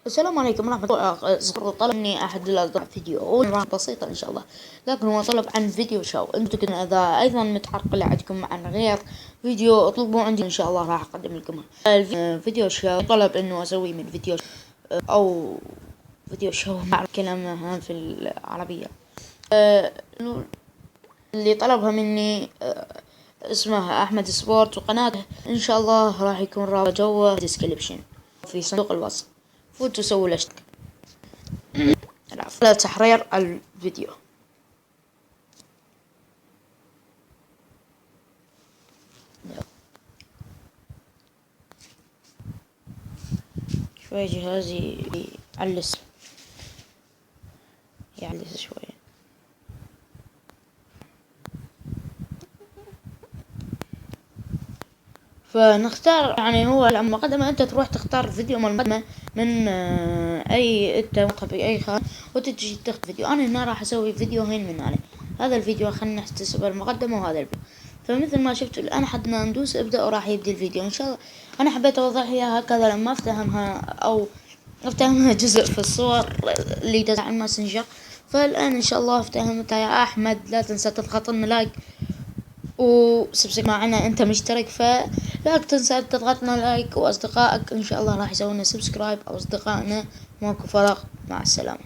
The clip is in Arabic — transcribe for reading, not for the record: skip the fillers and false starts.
السلام عليكم ورحمة الله. طلب مني أحد الأصدقاء فيديو بسيطة إن شاء الله، لكن هو طلب عن فيديو شو. أنتم كذا إذا أيضا متعرقل عندكم عن غير فيديو اطلبوا عندي إن شاء الله راح أقدم لكم الفيديو شو. طلب إنه أسوي من فيديو أو فيديو شو مع كلامها في العربية. اللي طلبها مني اسمه أحمد سبورت، وقناته إن شاء الله راح يكون رابط جوه ديسكريبشن في صندوق الوصف. فوتوا سووا الاشتراك على تحرير الفيديو. شوي جهازي يعلس شوي. فنختار يعني هو لما قدم انت تروح تختار فيديو من المقدمة من اي انت باي خان وتجي تاخذ فيديو. انا هنا راح اسوي فيديوهين من هذا الفيديو. خلينا نحتسب المقدمة وهذا الفيديو. فمثل ما شفت الان حد ما ندوس ابدأ وراح يبدي الفيديو ان شاء الله. انا حبيت اوضح اياها هكذا لما افتهمها او افتهمها جزء في الصور اللي تزع الماسنجر. فالان ان شاء الله افتهمتها يا احمد. لا تنسى تضغط لنا لايك وسبسك معنا انت مشترك، فلا تنسى تضغط لنا لايك، واصدقائك ان شاء الله راح يسوون سبسكرايب او اصدقائنا. ماكو فرق. مع السلامة.